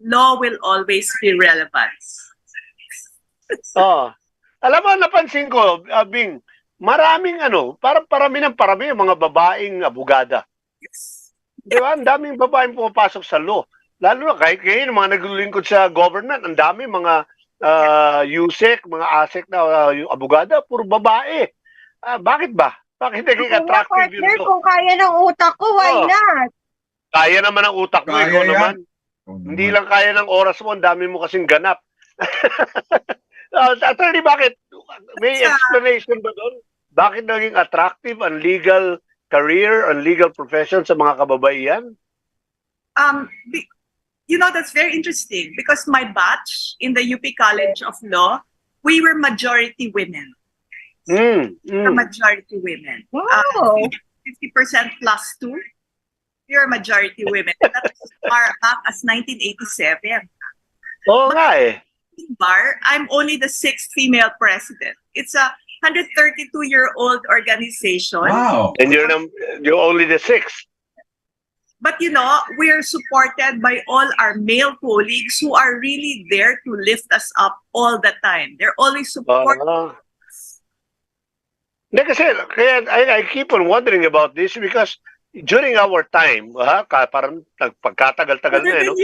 law will always be relevant. Alam mo, napansin ko, Bing, maraming parami yung mga babaeng abogada. Yes. Di ba? Ang daming babaeng pumapasok sa law. Lalo na kahit ngayon, mga naglilingkod sa government, ang dami mga USEC, mga ASEC na yung abogada, puro babae. Bakit ba? Bakit naging attractive partner, yun? kung kaya ng utak ko, why not? Kaya naman ang utak mo, ikaw naman. Hindi lang kaya ng oras mo, ang dami mo kasing ganap. Attorney, bakit? May explanation ba doon? Bakit naging attractive ang legal career, ang legal profession sa mga kababaihan? you know, that's very interesting because my batch in the UP College of Law, we were majority women. The majority women. Wow. 50% plus 2, we are majority women. That's as far back as 1987. Oo nga eh. In bar, I'm only the 6th female president. It's a 132-year-old organization. Wow. And you're only the 6th. But you know, we're supported by all our male colleagues who are really there to lift us up all the time. They're always supporting. Kasi, kaya I keep on wondering about this because during our time, parang pagkatagal-tagal na, no?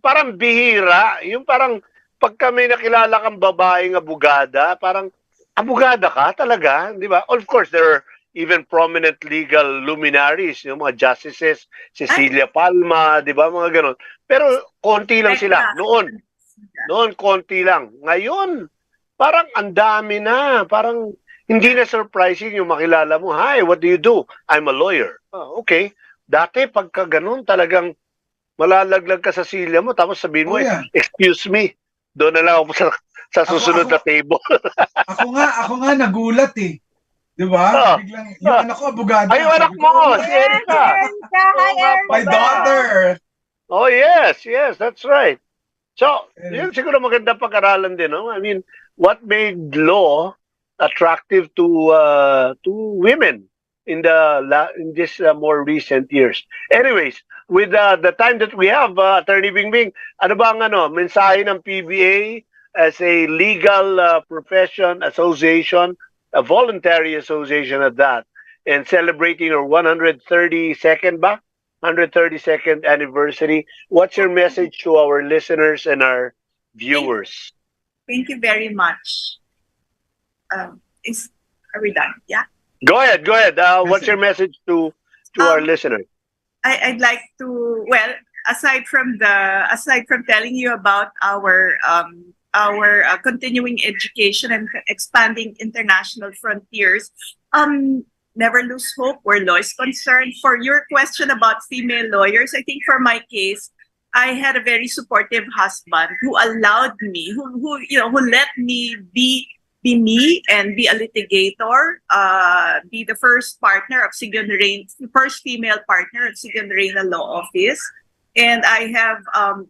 Parang bihira, yung parang pag kami nakilala kang babaeng abogada, parang abogada ka talaga, di ba? Of course, there are even prominent legal luminaries, yung mga justices, Cecilia Palma, di ba, mga ganon. Pero konti lang sila. Noon konti lang. Ngayon, parang ang dami na. Parang hindi na surprising yung makilala mo. Hi, what do you do? I'm a lawyer. Oh, okay. Dati, pagka ganon, talagang malalaglag ka sa silya mo, tapos sabihin mo, excuse me, doon na lang ako sa susunod na table. ako nga nagulat eh. Di ba? Biglang, yung anak ko, abogado. Ay, yung anak mo, si Erica. My daughter. Oh, yes, that's right. So, yun siguro maganda pag-aralan din, no? I mean, what made law attractive to women in this more recent years? Anyways, with the time that we have, Attorney Bingbing, ano ba ang mensahe ng PBA as a legal profession association, a voluntary association at that, and celebrating our 132nd anniversary? What's your message to our listeners and our viewers? Thank you very much. Are we done? Yeah. Go ahead. What's your message to our listeners? I'd like to, well, aside from telling you about our continuing education and expanding international frontiers, never lose hope where law is concerned. For your question about female lawyers, I think for my case, I had a very supportive husband who allowed me, who let me be me and be a litigator, be the first partner of first female partner of Sigurd Reyna Law Office. And I have,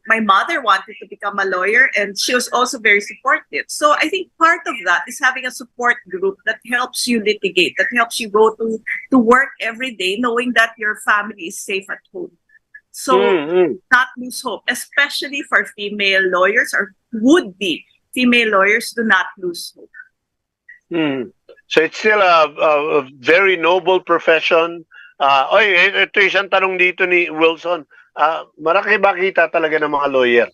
my mother wanted to become a lawyer and she was also very supportive. So I think part of that is having a support group that helps you litigate, that helps you go to work every day knowing that your family is safe at home. So not lose hope, especially for female lawyers or would-be female lawyers, do not lose hope. So it's still a very noble profession. Ito isang tanong dito ni Wilson. Marami ba kita talaga ng mga lawyer?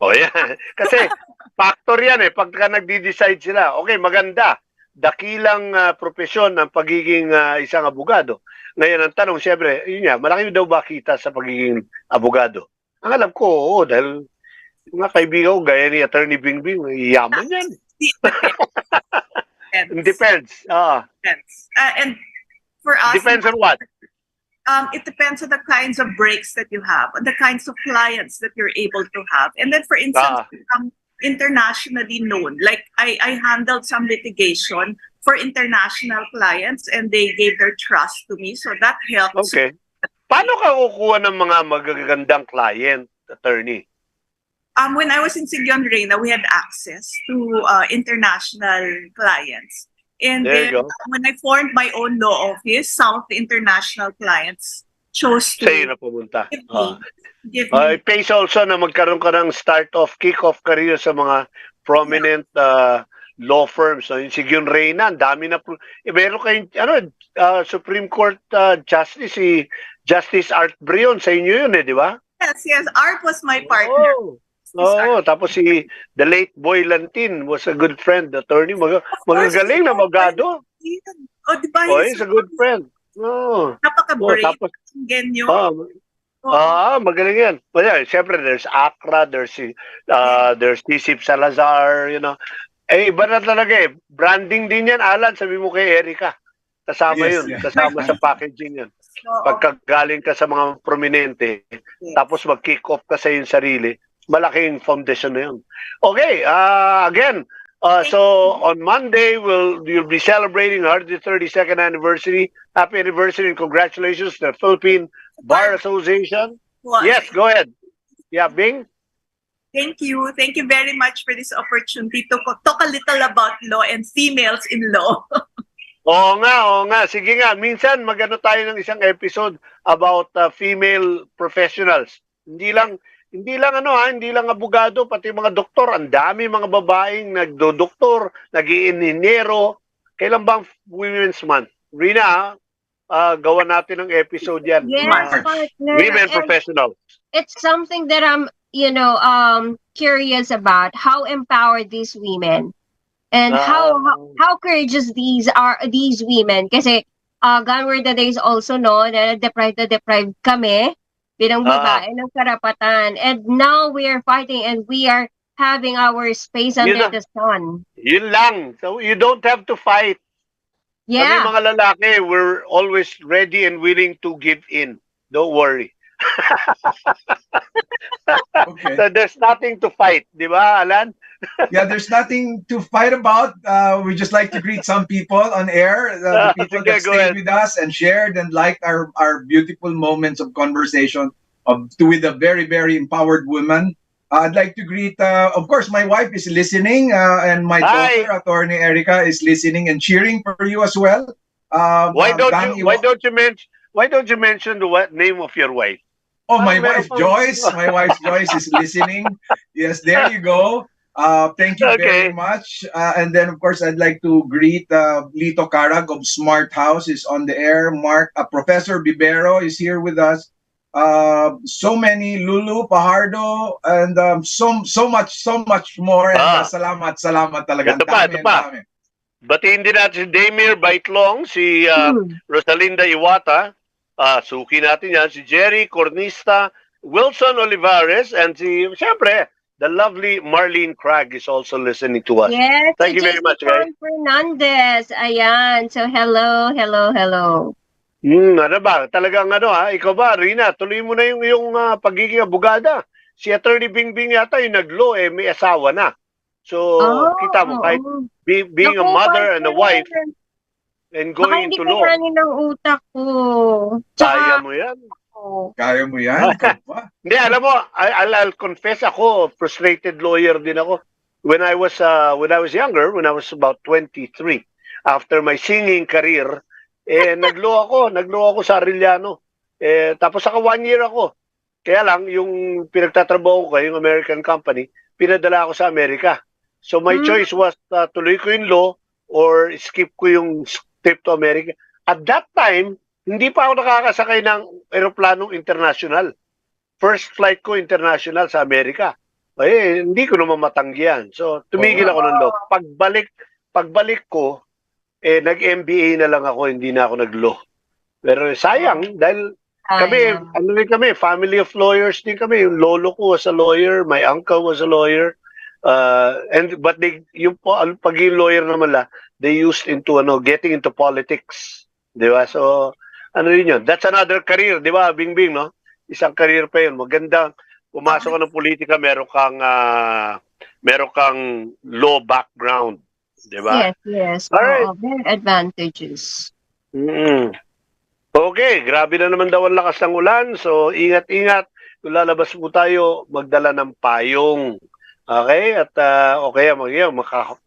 Oh, yan. Kasi factor yan eh. Pagka nagdi-decide sila, okay, maganda. Dakilang profesyon ng pagiging isang abogado. Ngayon, ang tanong, siyempre, yun nga, malaki daw ba kita sa pagiging abogado? Ang alam ko, oo, dahil mga kaibigan ko, gaya ni Attorney Bingbing, yaman yan. Depends. Depends. And for us, depends on what? It depends on the kinds of breaks that you have, on the kinds of clients that you're able to have. And then, for instance, internationally known. Like, I handled some litigation for international clients and they gave their trust to me. So that helps. Okay. Paano ka kukuha ng mga magagandang client, attorney? When I was in Sigurd Reyna, we had access to international clients. And then when I formed my own law office, some of the international clients chose to sa'yo na pumunta. It pays also na magkaroon ka ng start-off, kick-off career sa mga prominent law firms. So, in Sigurd Reyna, ang dami na meron kayong Supreme Court Justice, si Justice Art Brion, sa inyo yun di ba? Yes. Art was my partner. Tapos the late Boy Lantin was a good friend, attorney. Magagaling na abogado. Diba? He's a good friend. Napaka-brave. Genyo. Magaling yan. Well, yeah, siyempre, there's Accra, there's 𝗚ၤcie Salazar, iba na talaga Branding din yan, Alan, sabi mo kay Erica. Kasama yun. Kasama sa packaging yan. pagkagaling ka sa mga prominente, tapos mag-kick off ka sa iyong sarili, malaking foundation na yun. Okay, again, so on Monday, you'll be celebrating 132nd anniversary. Happy anniversary and congratulations to the Philippine Bar Association. Yes, go ahead. Yeah, Bing? Thank you. Thank you very much for this opportunity to talk a little about law and females in law. Oo nga. Sige nga, minsan magano tayo ng isang episode about female professionals. Hindi lang abogado, pati mga doktor. Ang dami mga babaeng nagdo-doktor, nag-iinhinyero. Kailan bang Women's Month? Rina, gawa natin ng episode yan. Yes, partner. Women professionals. It's something that I'm, curious about. How empowered these women, and how courageous these women. Kasi gone were the days also, no, na deprived kami bilang babae ng karapatan. And now we are fighting and we are having our space under the sun. Yun lang. So you don't have to fight. Yeah. Kami mga lalaki, we're always ready and willing to give in. Don't worry. Okay. So there's nothing to fight, di ba, Alan? Yeah, there's nothing to fight about. We just like to greet some people on air, the people that stayed with us and shared and liked our beautiful moments of conversation with a very, very empowered woman. I'd like to greet, of course, my wife is listening, and my daughter, Attorney Erica, is listening and cheering for you as well. Why don't you mention the name of your wife? Oh, my wife Joyce. My wife Joyce is listening. Yes, there you go. Thank you very much. And then, of course, I'd like to greet Lito Carag of Smart House is on the air. Professor Bibero is here with us. So many, Lulu, Pajardo, and so much more. And salamat talaga. Ito pa. Batiin din natin si Damir Baitlong, si Rosalinda Iwata, suki natin yan, si Jerry Cornista, Wilson Olivares, and siyempre, the lovely Marlene Craig is also listening to us. Yes, thank you very much, guys. Fernandez, ayan. So, hello. Ano ba? Talagang ikaw ba, Rina, tuloy mo na yung pagiging abogada. Si Attorney Bingbing yata yung nag-law, may asawa na. So, kita mo, kahit being a mother and a wife, and going into law. Baka hindi ng utak ko. Kaya mo yan. Kaya mo yan? Hindi, alam mo, I'll confess ako, frustrated lawyer din ako. When I was younger, when I was about 23, after my singing career, nag-law ako sa Arellano. Tapos saka 1 year ako. Kaya lang, yung pinagtatrabaho ko, yung American company, pinadala ako sa Amerika. So my choice was tuloy ko yung law or skip ko yung trip to America. At that time, hindi pa ako nakakasakay ng eroplanong international. First flight ko international sa Amerika. Hindi ko naman matanggihan. So tumigil ako ng law. Pagbalik ko, nag-MBA na lang ako, hindi na ako nag-law. Pero sayang, dahil kami, family of lawyers din kami. Yung lolo ko was a lawyer, my uncle was a lawyer. But yung pagiging lawyer naman they used into getting into politics, di ba? So yun, that's another career, di ba, Bingbing, no? Isang career pa yun. Maganda pumasok ka ng politika, meron kang law background, di ba? Yes. All right. Very advantages. Okay, grabe na naman daw ang lakas ng ulan, so ingat-ingat. Kung lalabas po tayo, magdala ng payong. Okay? At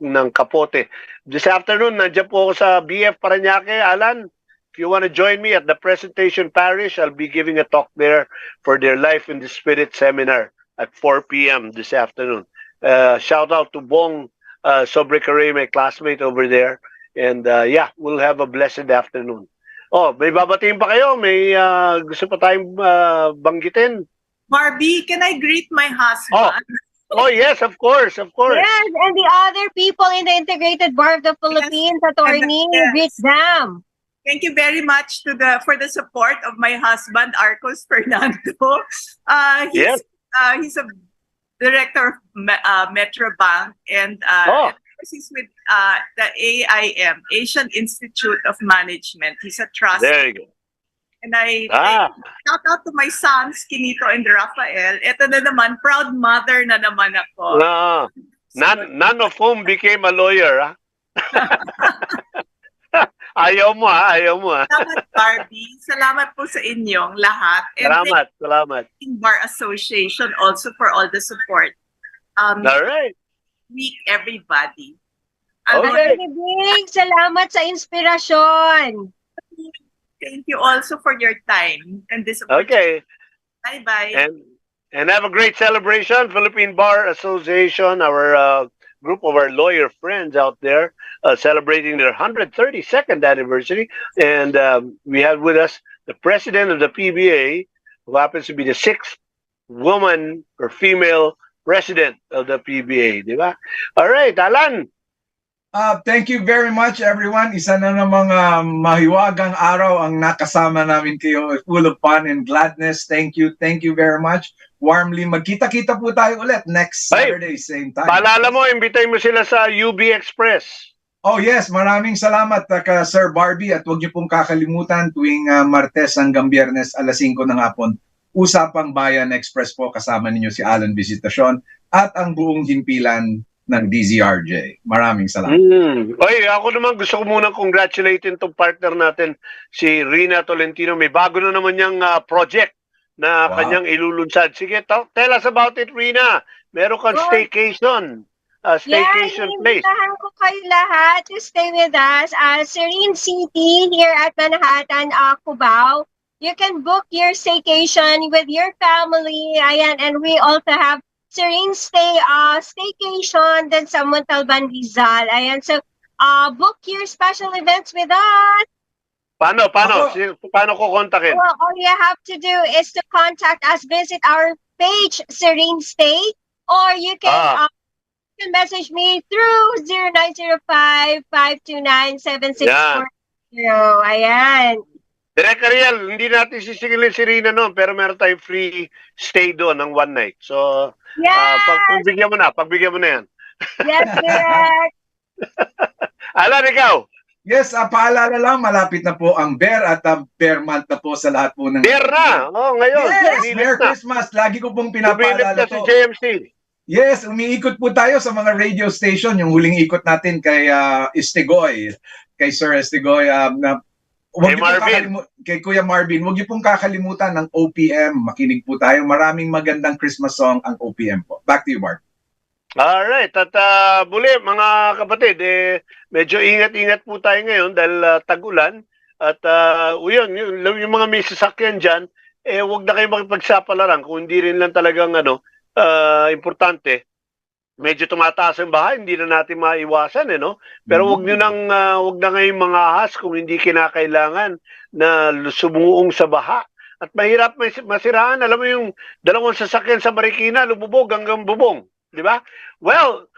ng kapote. This afternoon, nandiyan po ako sa BF Parañaque. Alan, if you want to join me at the Presentation Parish, I'll be giving a talk there for their Life in the Spirit seminar at 4 p.m. this afternoon. Shout out to Bong Sobrecare, my classmate over there. And we'll have a blessed afternoon. Oh, may babatiin pa kayo? May gusto pa tayong banggitin? Barbie, can I greet my husband? Oh, yes, of course. Yes, and the other people in the Integrated Bar of the Philippines, attorney, greet them. Thank you very much for the support of my husband, Arcos Fernando. He's a director of Metro Bank, and he's with the AIM, Asian Institute of Management. He's a trustee. There you go. And I shout out to my sons, Kinito and Rafael. Ito na naman, proud mother na naman ako. None of whom became a lawyer, Ayaw mo, ayaw mo. Salamat, Barbie. Salamat po sa inyong lahat. And Salamat. Bar Association also for all the support. All right. Meet everybody. Okay. Salamat sa inspirasyon. Thank you also for your time and this Okay. Bye-bye. And have a great celebration, Philippine Bar Association, our group of our lawyer friends out there celebrating their 132nd anniversary. And we have with us the president of the PBA, who happens to be the 6th woman or female president of the PBA, di ba? All right, Alan. Thank you very much, everyone. Isa na namang mahiwagang araw ang nakasama namin kayo, full of fun and gladness. Thank you very much. Warmly, magkita-kita po tayo ulit next Saturday, same time. Paalala mo, imbitay mo sila sa UB Express. Oh yes, maraming salamat ka Sir Barbie, at huwag niyo pong kakalimutan tuwing Martes hanggang Biyernes alas 5 ng hapon. Usapang Bayan Express po, kasama ninyo si Alan Visitacion at ang buong himpilan ng DZRJ. Maraming salamat. Oy, ako naman gusto ko munang congratulating tong partner natin, si Rina Tolentino. May bago na naman niyang project na kanyang ilulunsad. Sige, tell us about it, Rina. Meron kang staycation. Staycation place. Invitahan ko kayo lahat to stay with us at Serene City here at Manhattan, Cubao. You can book your staycation with your family. Ayan, and we also have Serene staycation then sa Montalban, Rizal. Ayan, so book your special events with us. Paano ko kontakin? Well, all you have to do is to contact us, visit our page, Serene Stay, or you can message me through 0905-529-7640. Ayan. Direk Ariel, hindi natin sisigilin si Rina noon, pero meron tayong free stay doon ng one night. So, pagbigyan mo na yan. Yes, Direk. Alan, ikaw? Yes, paalala lang, malapit na po ang Bear at Bear Month na po sa lahat po ng... Bear na! Ngayon. Yes, Merry Christmas. Lagi ko pong pinapaalala to. Si JMC. Yes, umiikot po tayo sa mga radio station. Yung huling ikot natin kay Estigoy, kay Sir Estigoy, kay Kuya Marvin, huwag niyo pong kakalimutan ng OPM. Makinig po tayo. Maraming magandang Christmas song ang OPM po. Back to you, Mark. Alright. At muli, mga kapatid, medyo ingat-ingat po tayo ngayon dahil tag-ulan. At yung mga may sasakyan dyan, huwag na kayo makipagsapalaran. Kung hindi rin lang talagang importante, medyo tumataas ang baha, hindi na natin maiwasan, no? Pero wag na ngayong mga ahas kung hindi kinakailangan na sumuong sa baha. At mahirap masiraan. Alam mo yung dalawang sasakyan sa Marikina, lumubog hanggang bubong, di ba? Well,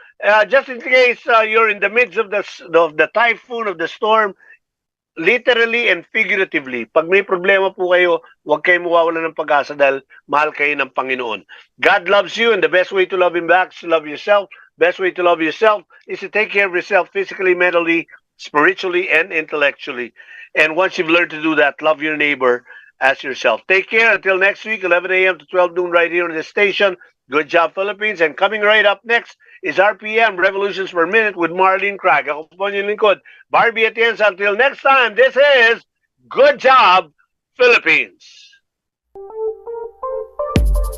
just in case you're in the midst of the typhoon, of the storm, literally and figuratively, pag may problema po kayo, huwag kayong mawawalan ng pag-asa dahil mahal kayo ng Panginoon. God loves you, and the best way to love Him back is to love yourself. Best way to love yourself is to take care of yourself physically, mentally, spiritually, and intellectually. And once you've learned to do that, love your neighbor as yourself. Take care until next week, 11 a.m. to 12 noon right here on the station. Good job, Philippines. And coming right up next is RPM, Revolutions Per Minute with Marlene Craig. Ako po yung lingkod, Barbie Atienza. Until next time, this is Good Job, Philippines.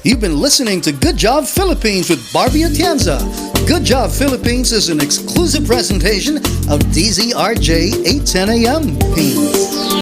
You've been listening to Good Job Philippines with Barbie Atienza. Good Job Philippines is an exclusive presentation of DZRJ 810 AM.